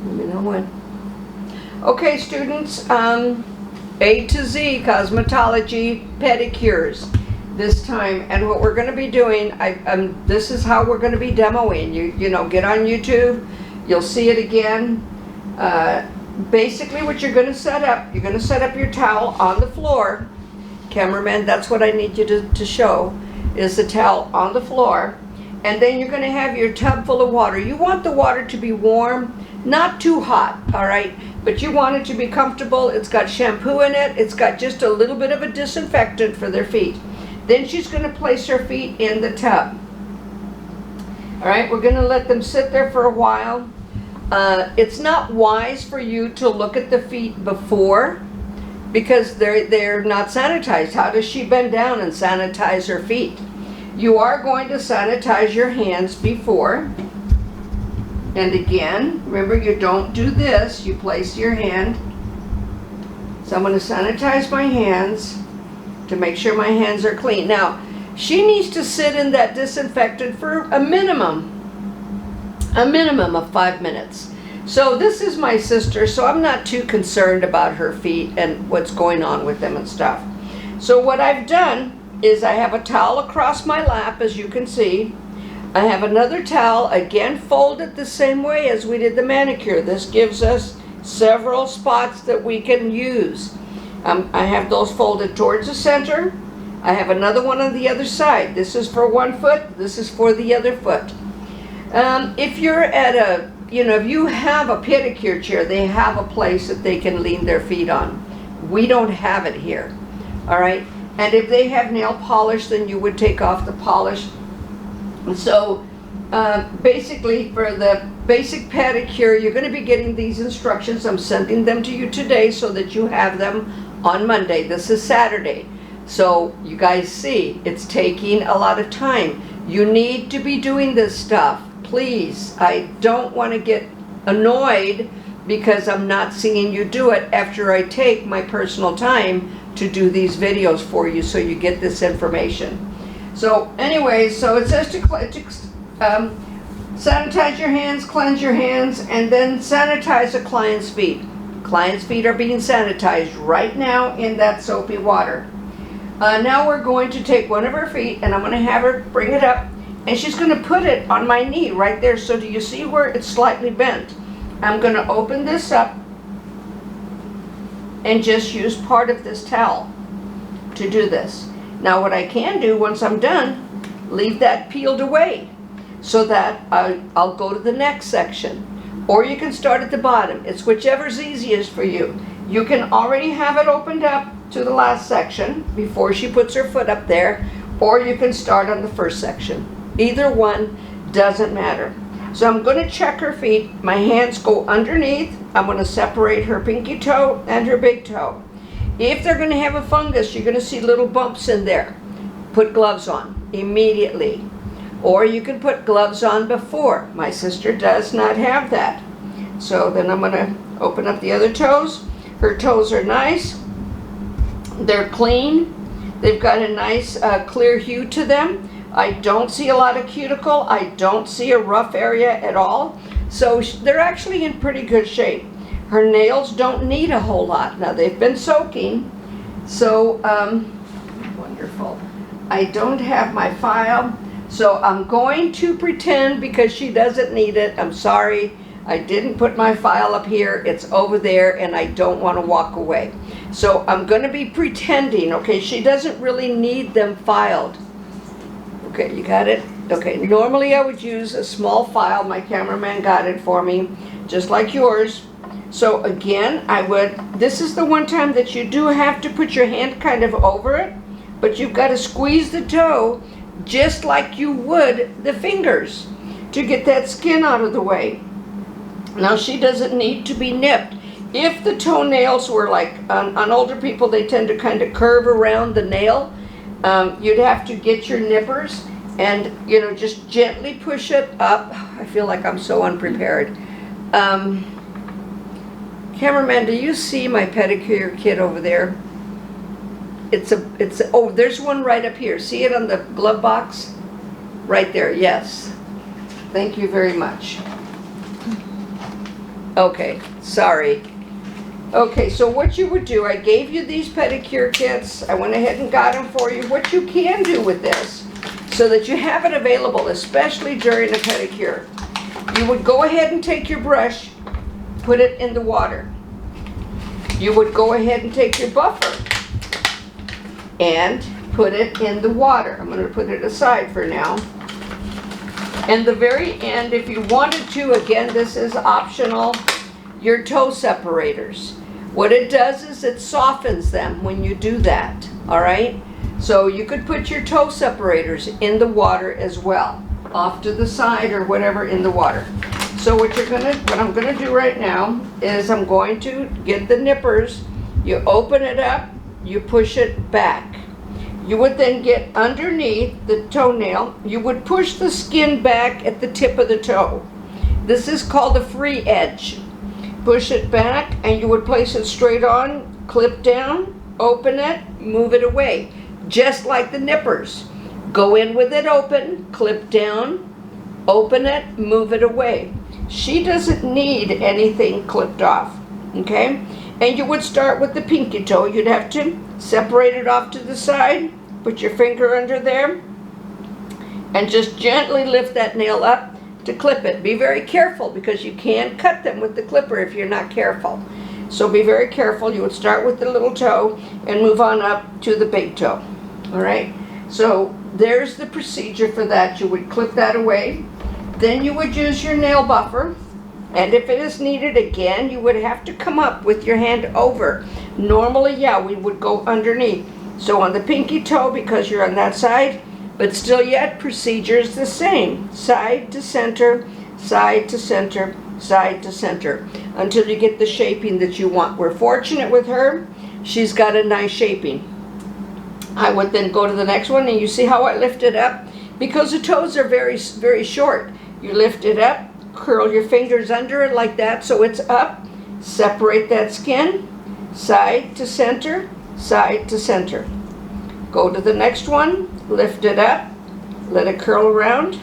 Let me know when. Okay, students, A to Z Cosmetology Pedicures this time. And what we're going to be doing, this is how we're going to be demoing. You know, get on YouTube. You'll see it again. Basically what you're going to set up, you're going to set up your towel on the floor. Cameraman, that's what I need you to show, is the towel on the floor. And then you're going to have your tub full of water. You want the water to be warm, not too hot, all right? But you want it to be comfortable. It's got shampoo in it. It's got just a little bit of a disinfectant for their feet. Then she's going to place her feet in the tub. All right, we're going to let them sit there for a while. It's not wise for you to look at the feet before, because they're not sanitized. How does she bend down and sanitize her feet? You are going to sanitize your hands before. And again, remember, you don't do this. You place your hand. So I'm going to sanitize my hands to make sure my hands are clean. Now, she needs to sit in that disinfectant for a minimum of 5 minutes. So this is my sister, so I'm not too concerned about her feet and what's going on with them and stuff. So what I've done is I have a towel across my lap, as you can see. I have another towel, again folded the same way as we did the manicure. This gives us several spots that we can use. I have those folded towards the center. I have another one on the other side. This is for one foot, this is for the other foot. If you're at a, if you have a pedicure chair, they have a place that they can lean their feet on. We don't have it here, all right? And if they have nail polish, then you would take off the polish. So basically, for the basic pedicure, you're going to be getting these instructions. I'm sending them to you today so that you have them on Monday. This is Saturday. So you guys see, it's taking a lot of time. You need to be doing this stuff. Please, I don't want to get annoyed because I'm not seeing you do it after I take my personal time to do these videos for you, so you get this information. So anyway, so it says to sanitize your hands, cleanse your hands, and then sanitize a client's feet. Client's feet are being sanitized right now in that soapy water. Now we're going to take one of her feet, and I'm going to have her bring it up, and she's going to put it on my knee right there. So do you see where it's slightly bent? I'm going to open this up and just use part of this towel to do this. Now what I can do once I'm done, leave that peeled away so that I'll go to the next section. Or you can start at the bottom. It's whichever's easiest for you. You can already have it opened up to the last section before she puts her foot up there, or you can start on the first section. Either one doesn't matter. So I'm going to check her feet. My hands go underneath. I'm going to separate her pinky toe and her big toe. If they're going to have a fungus, you're going to see little bumps in there. Put gloves on immediately. Or you can put gloves on before. My sister does not have that. So then I'm going to open up the other toes. Her toes are nice. They're clean. They've got a nice clear hue to them. I don't see a lot of cuticle. I don't see a rough area at all. So they're actually in pretty good shape. Her nails don't need a whole lot. Now they've been soaking. So, wonderful. I don't have my file. So I'm going to pretend, because she doesn't need it. I'm sorry. I didn't put my file up here. It's over there, and I don't want to walk away. So I'm going to be pretending, okay? She doesn't really need them filed. Okay, you got it? Okay, normally I would use a small file. My cameraman got it for me, just like yours. So again, this is the one time that you do have to put your hand kind of over it, but you've got to squeeze the toe just like you would the fingers to get that skin out of the way. Now she doesn't need to be nipped. If the toenails were like, on older people, they tend to kind of curve around the nail, you'd have to get your nippers and, just gently push it up. I feel like I'm so unprepared. Cameraman, do you see my pedicure kit over there? Oh, there's one right up here. See it on the glove box? Right there, yes. Thank you very much. Okay, sorry. Okay, so what you would do, I gave you these pedicure kits. I went ahead and got them for you. What you can do with this, so that you have it available, especially during a pedicure, you would go ahead and take your brush, put it in the water. You would go ahead and take your buffer and put it in the water. I'm going to put it aside for now. And the very end, if you wanted to, again, this is optional, your toe separators. What it does is it softens them when you do that, all right? So you could put your toe separators in the water as well, off to the side or whatever in the water. So what I'm gonna do right now is I'm going to get the nippers, you open it up, you push it back. You would then get underneath the toenail, you would push the skin back at the tip of the toe. This is called a free edge. Push it back and you would place it straight on, clip down, open it, move it away. Just like the nippers. Go in with it open, clip down, open it, move it away. She doesn't need anything clipped off, okay? And you would start with the pinky toe. You'd have to separate it off to the side, put your finger under there, and just gently lift that nail up to clip it. Be very careful because you can cut them with the clipper if you're not careful. So be very careful. You would start with the little toe and move on up to the big toe. All right? So there's the procedure for that. You would clip that away. Then you would use your nail buffer. And if it is needed again, you would have to come up with your hand over. Normally, yeah, we would go underneath. So on the pinky toe, because you're on that side, but still yet, procedure is the same. Side to center, side to center, side to center, until you get the shaping that you want. We're fortunate with her. She's got a nice shaping. I would then go to the next one, and you see how I lift it up? Because the toes are very, very short. You lift it up, curl your fingers under it like that so it's up. Separate that skin, side to center, side to center. Go to the next one, lift it up, let it curl around,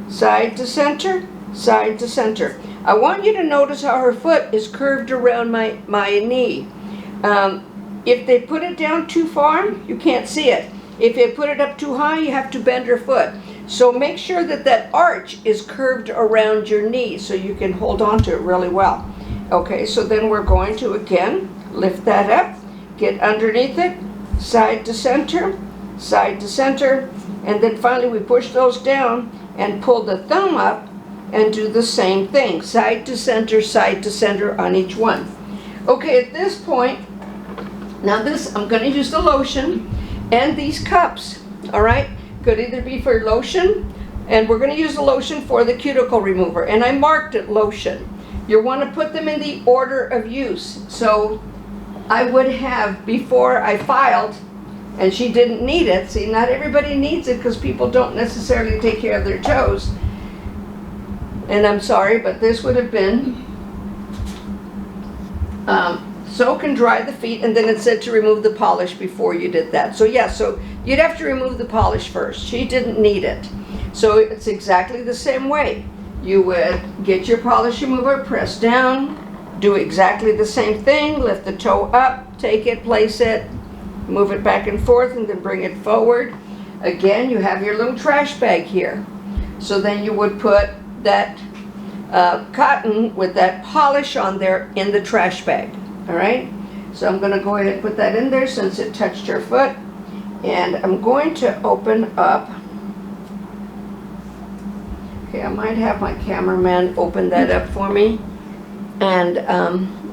side to center, side to center. I want you to notice how her foot is curved around my knee. If they put it down too far, you can't see it. If they put it up too high, you have to bend her foot. So make sure that that arch is curved around your knee so you can hold on to it really well. Okay, so then we're going to, again, lift that up, get underneath it, side to center, and then finally we push those down and pull the thumb up and do the same thing, side to center on each one. Okay, at this point, now this, I'm going to use the lotion and these cups, all right? Could either be for lotion, and we're going to use the lotion for the cuticle remover, and I marked it lotion. You want to put them in the order of use. So I would have, before I filed, and she didn't need it. See, not everybody needs it because people don't necessarily take care of their toes. And I'm sorry, but this would have been soak and dry the feet, and then it said to remove the polish before you did that. So yeah, so you'd have to remove the polish first. She didn't need it. So it's exactly the same way. You would get your polish remover, press down, do exactly the same thing, lift the toe up, take it, place it, move it back and forth, and then bring it forward. Again, you have your little trash bag here. So then you would put that cotton with that polish on there in the trash bag. All right, so I'm going to go ahead and put that in there since it touched her foot, and I'm going to open up. Okay, I might have my cameraman open that up for me, and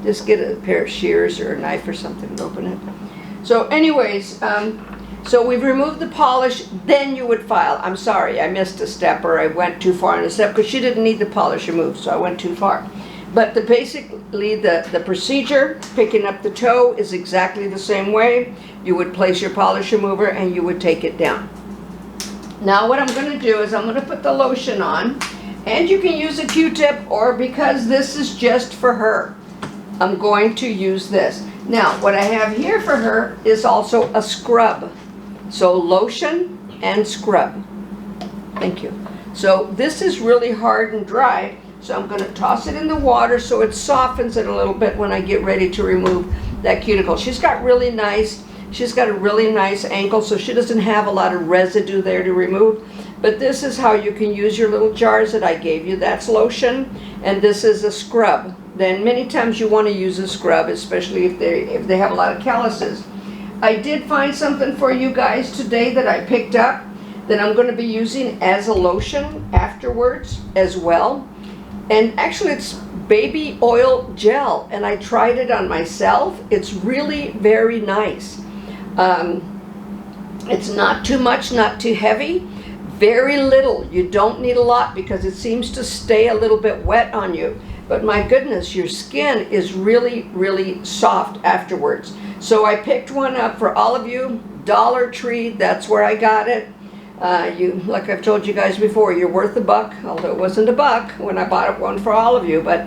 just get a pair of shears or a knife or something and open it. So anyways, so we've removed the polish, then you would file. I'm sorry, I missed a step, or I went too far in a step because she didn't need the polish removed, so I went too far. But basically the procedure, picking up the toe, is exactly the same way. You would place your polish remover and you would take it down. Now what I'm going to do is I'm going to put the lotion on, and you can use a Q-tip, or because this is just for her, I'm going to use this. Now what I have here for her is also a scrub. So lotion and scrub. Thank you. So this is really hard and dry. So I'm going to toss it in the water so it softens it a little bit when I get ready to remove that cuticle. She's got a really nice ankle, so she doesn't have a lot of residue there to remove. But this is how you can use your little jars that I gave you. That's lotion, and this is a scrub. Then many times you want to use a scrub, especially if they have a lot of calluses. I did find something for you guys today that I picked up that I'm going to be using as a lotion afterwards as well. And actually it's baby oil gel, and I tried it on myself. It's really very nice. It's not too much, not too heavy, very little. You don't need a lot because it seems to stay a little bit wet on you. But my goodness, your skin is really, really soft afterwards. So I picked one up for all of you. Dollar Tree, that's where I got it. Like I've told you guys before, you're worth $1, although it wasn't $1 when I bought one for all of you. But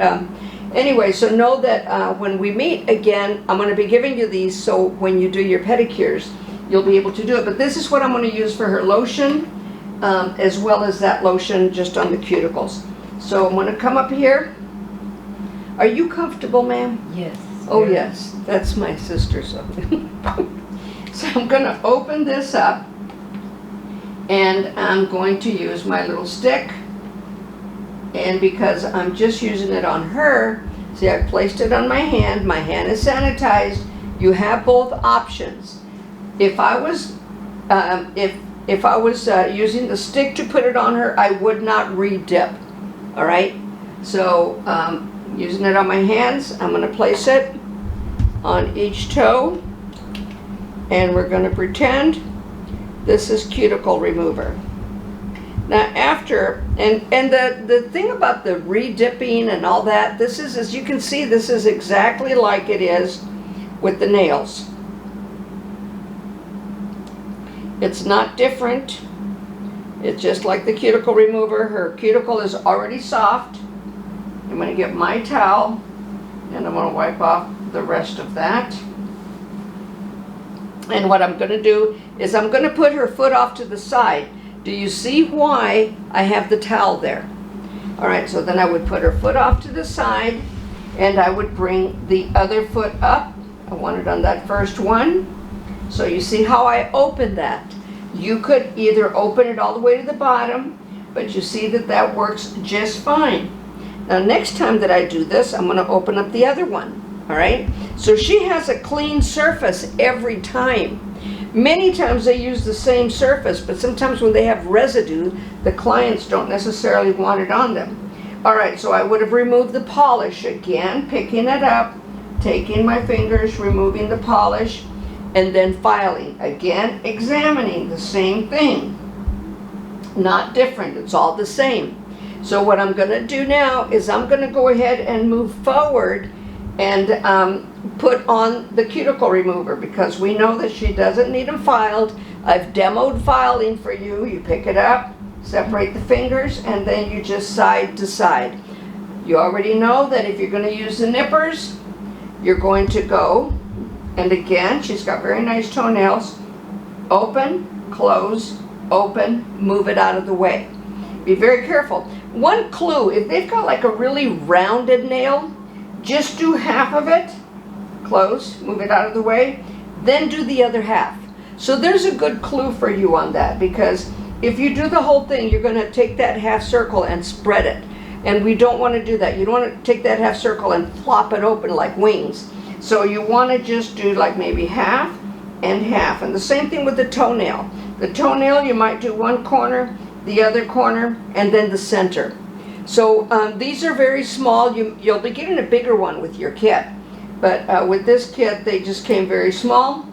anyway, so know that when we meet again, I'm going to be giving you these, so when you do your pedicures, you'll be able to do it. But this is what I'm going to use for her lotion, as well as that lotion just on the cuticles. So I'm going to come up here. Are you comfortable, ma'am? Yes. Oh, yes. That's my sister. So I'm going to open this up, and I'm going to use my little stick. And because I'm just using it on her, see, I placed it on my hand. My hand is sanitized. You have both options. If I was using the stick to put it on her, I would not re-dip. All right. So using it on my hands, I'm going to place it on each toe, and we're going to pretend this is cuticle remover. Now after, and the thing about the re-dipping and all that, this is, as you can see, this is exactly like it is with the nails. It's not different. It's just like the cuticle remover. Her cuticle is already soft. I'm going to get my towel, and I'm going to wipe off the rest of that. And what I'm going to do is I'm going to put her foot off to the side. Do you see why I have the towel there? All right, so then I would put her foot off to the side, and I would bring the other foot up. I want it on that first one. So you see how I opened that. You could either open it all the way to the bottom, but you see that that works just fine. Now next time that I do this, I'm going to open up the other one. All right, so she has a clean surface every time. Many times they use the same surface, but sometimes when they have residue, the clients don't necessarily want it on them. All right, so I would have removed the polish again, picking it up, taking my fingers, removing the polish, and then filing. Again, examining the same thing. Not different, it's all the same. So what I'm going to do now is I'm going to go ahead and move forward and put on the cuticle remover, because we know that she doesn't need them filed. I've demoed filing for you. You pick it up, separate the fingers, and then you just side to side. You already know that if you're going to use the nippers, you're going to go, and again, she's got very nice toenails, open, close, open, move it out of the way. Be very careful. One clue, if they've got like a really rounded nail, just do half of it, close, move it out of the way, then do the other half. So there's a good clue for you on that, because if you do the whole thing, you're going to take that half circle and spread it. And we don't want to do that. You don't want to take that half circle and flop it open like wings. So you want to just do like maybe half and half. And the same thing with the toenail. The toenail, you might do one corner, the other corner, and then the center. So these are very small. You'll be getting a bigger one with your kit. But with this kit, they just came very small.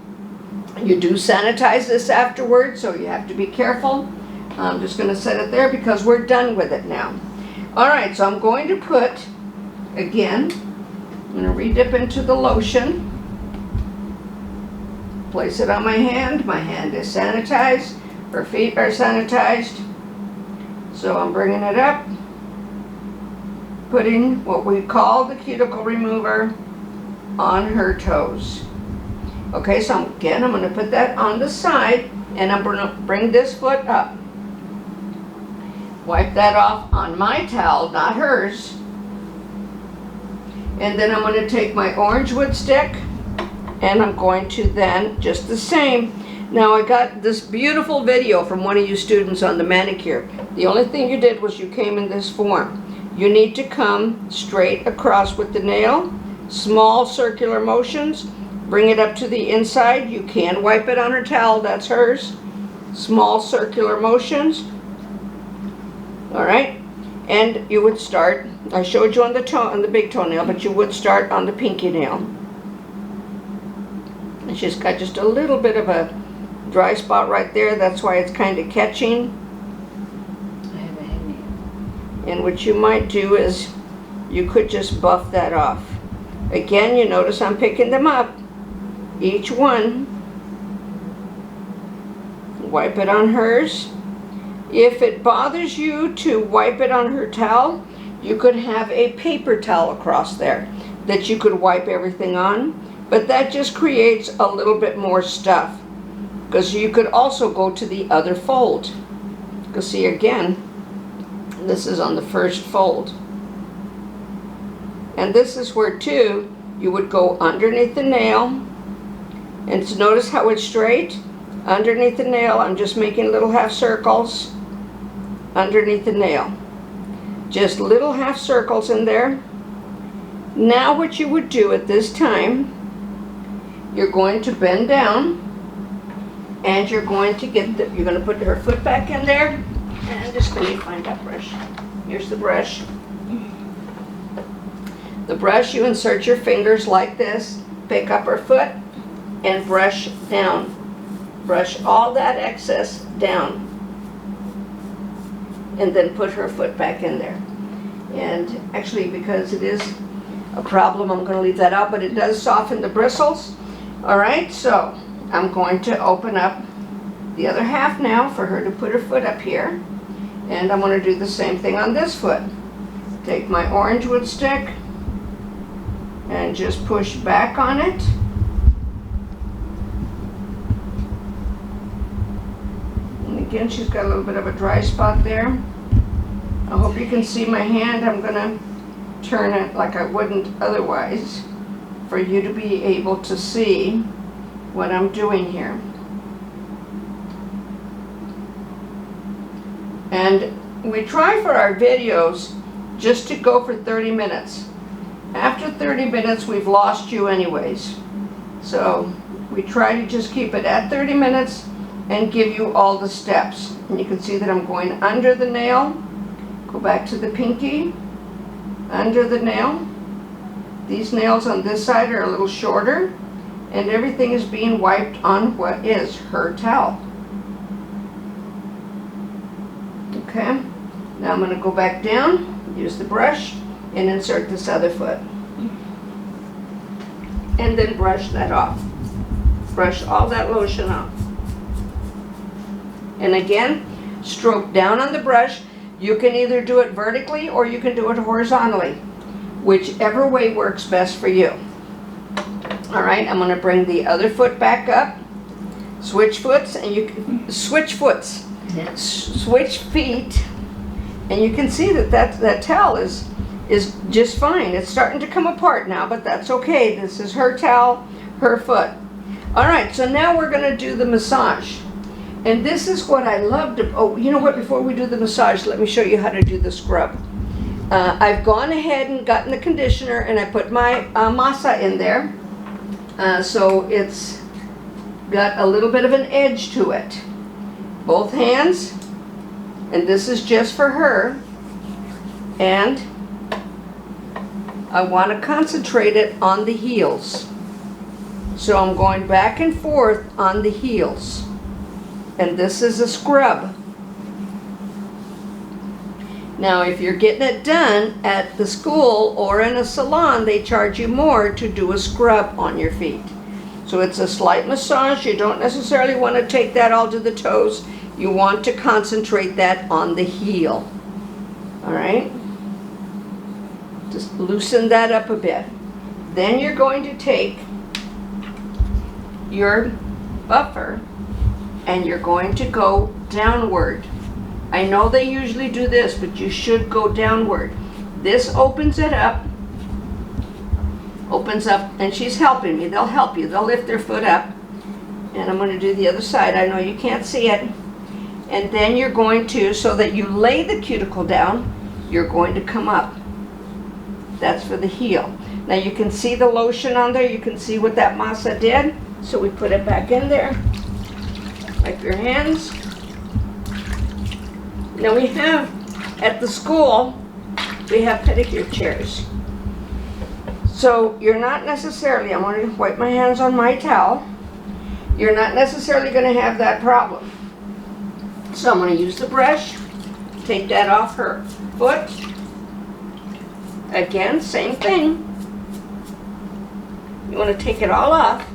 You do sanitize this afterwards, so you have to be careful. I'm just going to set it there because we're done with it now. All right, so I'm going to put, again, I'm going to re-dip into the lotion. Place it on my hand. My hand is sanitized. Her feet are sanitized. So I'm bringing it up, putting what we call the cuticle remover on her toes. Okay, so again, I'm going to put that on the side, and I'm going to bring this foot up. Wipe that off on my towel, not hers. And then I'm going to take my orange wood stick and I'm going to then, just the same. Now I got this beautiful video from one of you students on the manicure. The only thing you did was you came in this form. You need to come straight across with the nail, small circular motions, bring it up to the inside. You can wipe it on her towel, that's hers. Small circular motions. All right, and you would start, I showed you on the big toenail, but you would start on the pinky nail. And she's got just a little bit of a dry spot right there, that's why it's kind of catching. I have a hangnail. And what you might do is you could just buff that off. Again, you notice I'm picking them up, each one. Wipe it on hers. If it bothers you to wipe it on her towel, you could have a paper towel across there that you could wipe everything on, but that just creates a little bit more stuff, because you could also go to the other fold. Because see, again, this is on the first fold, and this is where too you would go underneath the nail, and to notice how it's straight. Underneath the nail, I'm just making little half circles underneath the nail. Just little half circles in there. Now what you would do at this time, you're going to bend down and you're going to you're going to put her foot back in there, and just let me find that brush. Here's the brush. The brush, you insert your fingers like this, pick up her foot and brush down. Brush all that excess down, and then put her foot back in there. And actually, because it is a problem, I'm going to leave that out, but it does soften the bristles. All right, so I'm going to open up the other half now for her to put her foot up here, and I'm going to do the same thing on this foot. Take my orange wood stick and just push back on it. Again, she's got a little bit of a dry spot there. I hope you can see my hand. I'm going to turn it like I wouldn't otherwise for you to be able to see what I'm doing here. And we try for our videos just to go for 30 minutes. After 30 minutes, we've lost you anyways. So we try to just keep it at 30 minutes and give you all the steps. And you can see that I'm going under the nail, go back to the pinky, under the nail. These nails on this side are a little shorter, and everything is being wiped on what is her towel. Okay, now I'm going to go back down, use the brush, and insert this other foot. And then brush that off. Brush all that lotion off. And again, stroke down on the brush. You can either do it vertically or you can do it horizontally, whichever way works best for you. All right, I'm going to bring the other foot back up. Switch foots, and you can switch foots. Switch feet, and you can see that towel is just fine. It's starting to come apart now, but that's okay. This is her towel, her foot. All right, so now we're going to do the massage. And this is what I love to, oh, you know what, before we do the massage, let me show you how to do the scrub. I've gone ahead and gotten the conditioner, and I put my masa in there. So it's got a little bit of an edge to it. Both hands, and this is just for her. And I want to concentrate it on the heels. So I'm going back and forth on the heels. And this is a scrub. Now, if you're getting it done at the school or in a salon, they charge you more to do a scrub on your feet. So it's a slight massage. You don't necessarily want to take that all to the toes. You want to concentrate that on the heel. All right? Just loosen that up a bit. Then you're going to take your buffer and you're going to go downward I know they usually do this, but you should go downward. This opens it up, and she's helping me. They'll help you. They'll lift their foot up. And I'm going to do the other side. I know you can't see it. And then you're going to, so that you lay the cuticle down, you're going to come up. That's for the heel. Now you can see the lotion on there. You can see what that masa did. So we put it back in there. Wipe your hands. Now we have, at the school, we have pedicure chairs. So you're not necessarily, I'm going to wipe my hands on my towel. You're not necessarily going to have that problem. So I'm going to use the brush, take that off her foot. Again, same thing. You want to take it all off.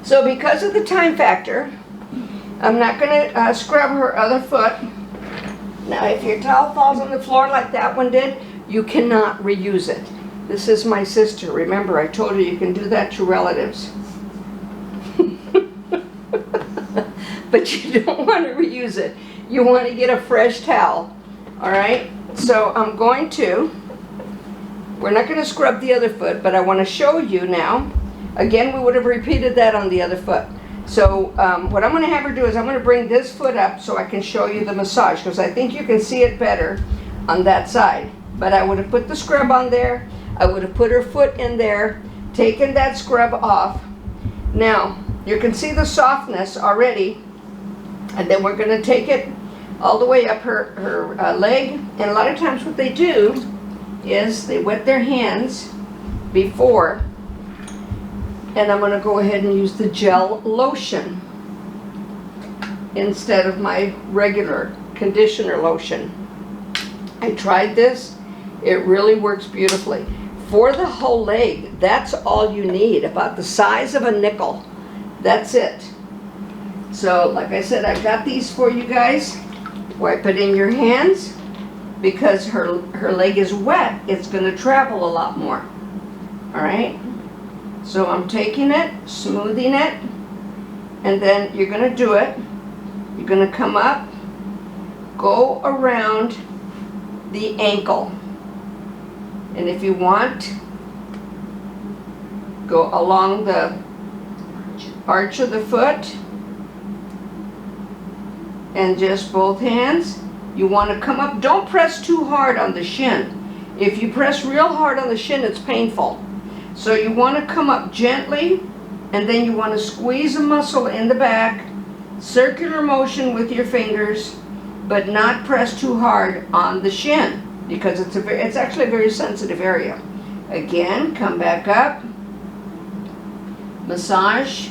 So because of the time factor, I'm not going to scrub her other foot. Now if your towel falls on the floor like that one did, you cannot reuse it. This is my sister. Remember, I told you you can do that to relatives. But you don't want to reuse it. You want to get a fresh towel. All right? So I'm going to, we're not going to scrub the other foot, but I want to show you now. Again, we would have repeated that on the other foot. So what I'm going to have her do is I'm going to bring this foot up so I can show you the massage, because I think you can see it better on that side. But I would have put the scrub on there. I would have put her foot in there, taken that scrub off. Now, you can see the softness already. And then we're going to take it all the way up her leg. And a lot of times what they do is they wet their hands before. And I'm going to go ahead and use the gel lotion instead of my regular conditioner lotion. I tried this. It really works beautifully. For the whole leg, that's all you need, about the size of a nickel. That's it. So, like I said, I've got these for you guys. Wipe it in your hands. Because her leg is wet, it's going to travel a lot more. All right? So I'm taking it, smoothing it, and then you're going to do it. You're going to come up, go around the ankle. And if you want, go along the arch of the foot and just both hands. You want to come up. Don't press too hard on the shin. If you press real hard on the shin, it's painful. So you want to come up gently, and then you want to squeeze a muscle in the back, circular motion with your fingers, but not press too hard on the shin, because it's actually a very sensitive area. Again, come back up, massage,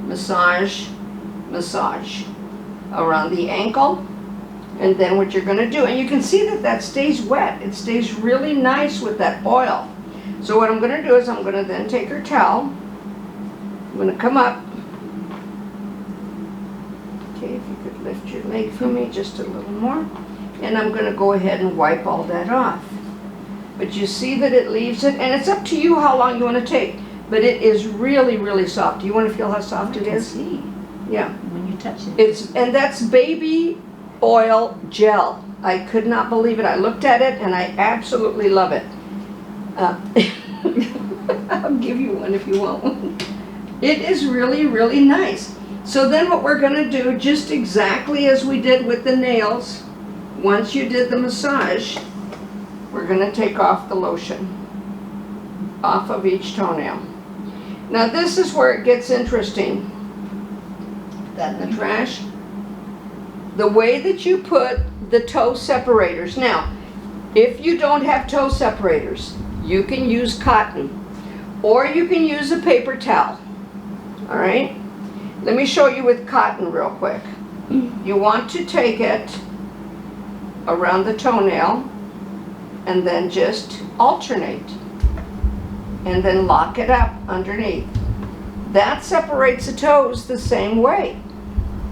massage, massage around the ankle. And then what you're going to do, and you can see that that stays wet. It stays really nice with that oil. So what I'm going to do is I'm going to then take her towel. I'm going to come up. Okay, if you could lift your leg for me just a little more. And I'm going to go ahead and wipe all that off. But you see that it leaves it, and it's up to you how long you want to take. But it is really, really soft. Do you want to feel how soft it is? See. Yeah. When you touch it. And that's baby oil gel. I could not believe it. I looked at it and I absolutely love it. I'll give you one if you want one. It is really, really nice. So then what we're going to do, just exactly as we did with the nails, once you did the massage, we're going to take off the lotion off of each toenail. Now this is where it gets interesting. That in the trash. The way that you put the toe separators. Now, if you don't have toe separators, you can use cotton, or you can use a paper towel. All right? Let me show you with cotton real quick. You want to take it around the toenail and then just alternate and then lock it up underneath. That separates the toes the same way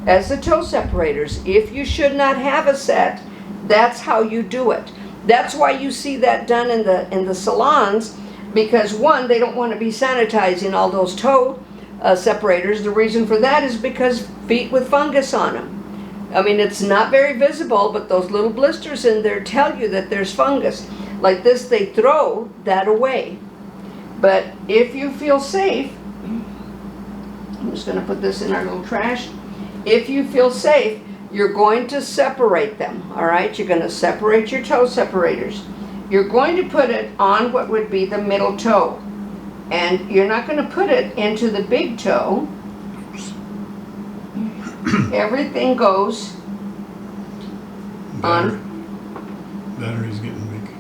as the toe separators. If you should not have a set, that's how you do it. That's why you see that done in the salons, because one, they don't want to be sanitizing all those toe separators. The reason for that is because feet with fungus on them. I mean, it's not very visible, but those little blisters in there tell you that there's fungus. Like this, they throw that away. But if you feel safe, I'm just going to put this in our little trash. If you feel safe, you're going to separate them, all right? You're going to separate your toe separators. You're going to put it on what would be the middle toe. And you're not going to put it into the big toe. Everything goes on. Battery's getting weak.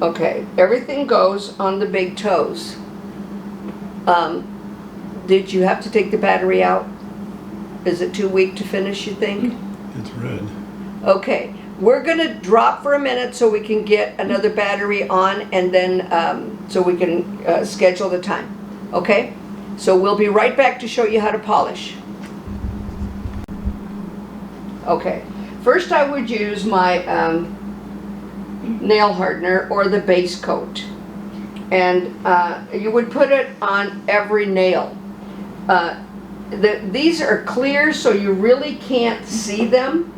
Okay, everything goes on the big toes. Did you have to take the battery out? Is it too weak to finish, you think? It's red. Okay, we're gonna drop for a minute so we can get another battery on, and then so we can schedule the time. Okay? So we'll be right back to show you how to polish. Okay, first I would use my nail hardener or the base coat, and you would put it on every nail. These are clear, so you really can't see them.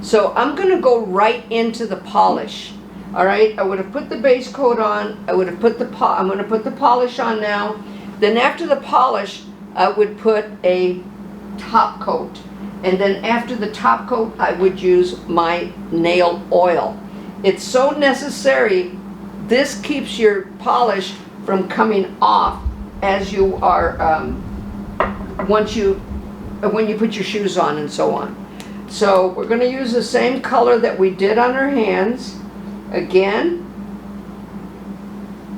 So I'm going to go right into the polish. All right, I would have put the base coat on. I would have put I'm going to put the polish on now. Then after the polish, I would put a top coat. And then after the top coat, I would use my nail oil. It's so necessary. This keeps your polish from coming off as you are, when you put your shoes on and so on. So we're going to use the same color that we did on our hands. Again,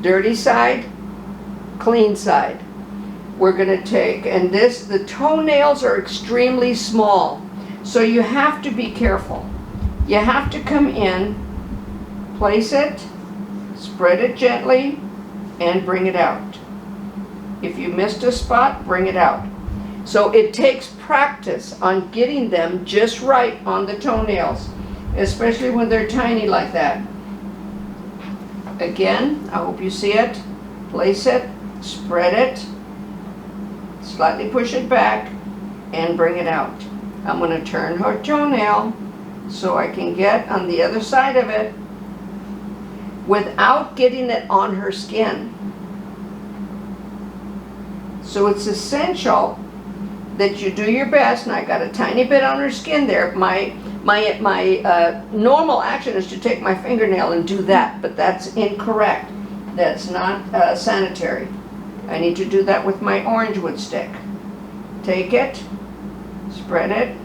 dirty side, clean side. We're going to take, and the toenails are extremely small, so you have to be careful. You have to come in, place it, spread it gently, and bring it out. If you missed a spot, bring it out. So it takes practice on getting them just right on the toenails, especially when they're tiny like that. Again, I hope you see it. Place it, spread it, slightly push it back, and bring it out. I'm going to turn her toenail so I can get on the other side of it without getting it on her skin. So it's essential that you do your best, and I got a tiny bit on her skin there. My normal action is to take my fingernail and do that, but that's incorrect. That's not sanitary. I need to do that with my orange wood stick. Take it, spread it,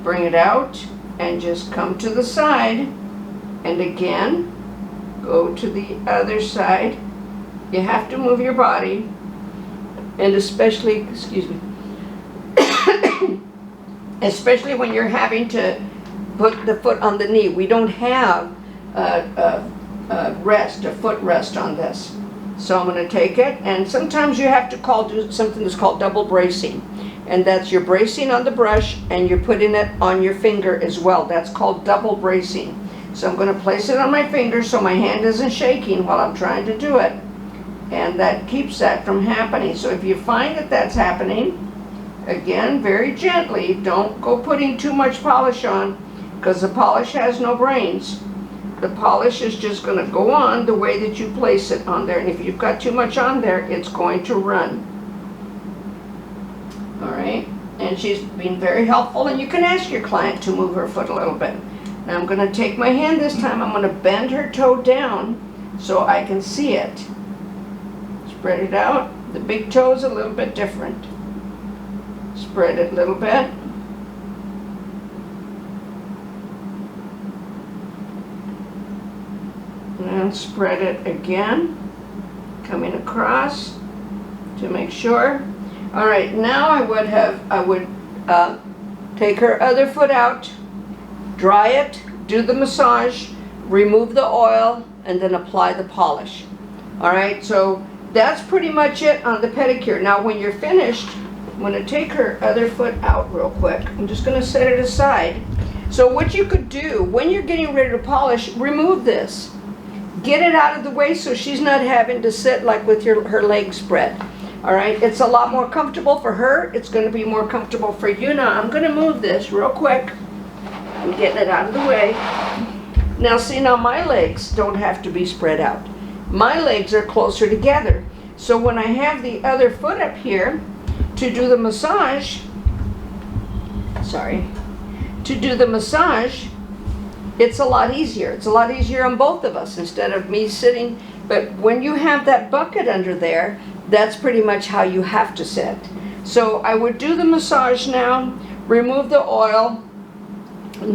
bring it out, and just come to the side, and again, go to the other side. You have to move your body, and especially, excuse me, especially when you're having to put the foot on the knee. We don't have a foot rest on this. So I'm going to take it, and sometimes you have to do something that's called double bracing. And that's you're bracing on the brush, and you're putting it on your finger as well. That's called double bracing. So I'm going to place it on my finger so my hand isn't shaking while I'm trying to do it. And that keeps that from happening. So if you find that that's happening, again, very gently, don't go putting too much polish on, because the polish has no brains. The polish is just going to go on the way that you place it on there. And if you've got too much on there, it's going to run. All right? And she's been very helpful, and you can ask your client to move her foot a little bit. Now I'm going to take my hand this time. I'm going to bend her toe down so I can see it. Spread it out. The big toe is a little bit different. Spread it a little bit. And spread it again, coming across to make sure. All right, now I would take her other foot out, dry it, do the massage, remove the oil, and then apply the polish. All right, so that's pretty much it on the pedicure. Now when you're finished, I'm going to take her other foot out real quick. I'm just going to set it aside. So what you could do, when you're getting ready to polish, remove this. Get it out of the way so she's not having to sit like with her legs spread. All right, it's a lot more comfortable for her. It's going to be more comfortable for you. Now, I'm going to move this real quick. I'm getting it out of the way. Now, see, now my legs don't have to be spread out. My legs are closer together. So when I have the other foot up here to do the massage, it's a lot easier. It's a lot easier on both of us instead of me sitting. But when you have that bucket under there, that's pretty much how you have to sit. So I would do the massage now, remove the oil,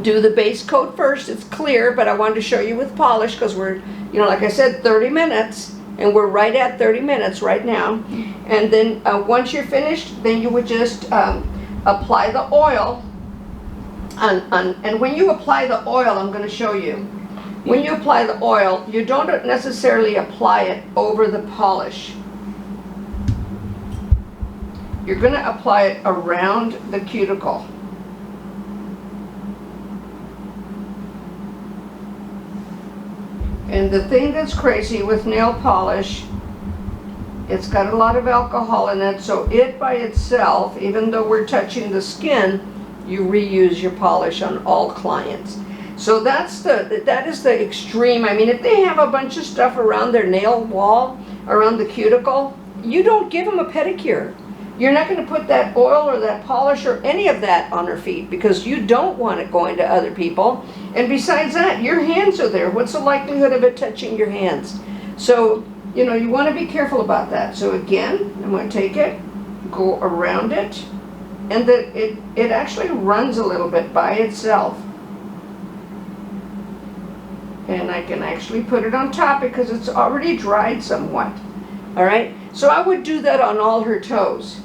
do the base coat first. It's clear, but I wanted to show you with polish because we're, like I said, 30 minutes, and we're right at 30 minutes right now. And then once you're finished, then you would just apply the oil. And when you apply the oil, I'm going to show you. When you apply the oil, you don't necessarily apply it over the polish. You're going to apply it around the cuticle. And the thing that's crazy with nail polish, it's got a lot of alcohol in it, so it by itself, even though we're touching the skin, you reuse your polish on all clients. So that is the extreme. I mean, if they have a bunch of stuff around their nail wall, around the cuticle, you don't give them a pedicure. You're not going to put that oil or that polish or any of that on her feet because you don't want it going to other people. And besides that, your hands are there. What's the likelihood of it touching your hands? So, you want to be careful about that. So again, I'm going to take it, go around it, and it actually runs a little bit by itself. And I can actually put it on top because it's already dried somewhat. All right, so I would do that on all her toes.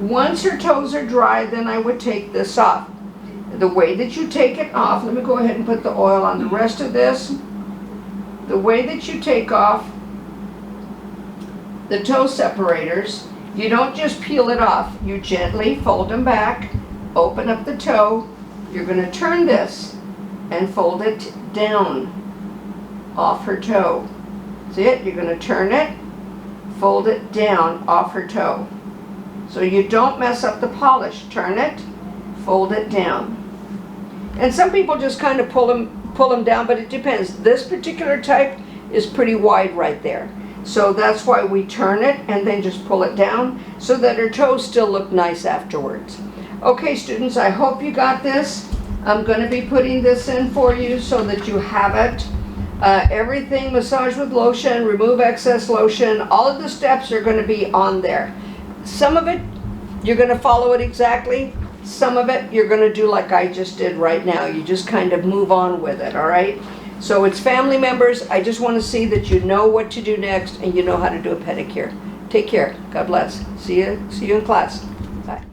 Once her toes are dry, then I would take this off. The way that you take it off, let me go ahead and put the oil on the rest of this. The way that you take off the toe separators, you don't just peel it off. You gently fold them back, open up the toe. You're going to turn this and fold it down off her toe. See it? You're going to turn it, fold it down off her toe. So you don't mess up the polish. Turn it, fold it down. And some people just kind of pull them down, but it depends. This particular type is pretty wide right there. So that's why we turn it and then just pull it down so that her toes still look nice afterwards. Okay, students, I hope you got this. I'm going to be putting this in for you so that you have it. Everything, massage with lotion, remove excess lotion, all of the steps are going to be on there. Some of it, you're going to follow it exactly. Some of it, you're going to do like I just did right now. You just kind of move on with it, all right? So it's family members. I just want to see that you know what to do next and you know how to do a pedicure. Take care. God bless. See you in class. Bye.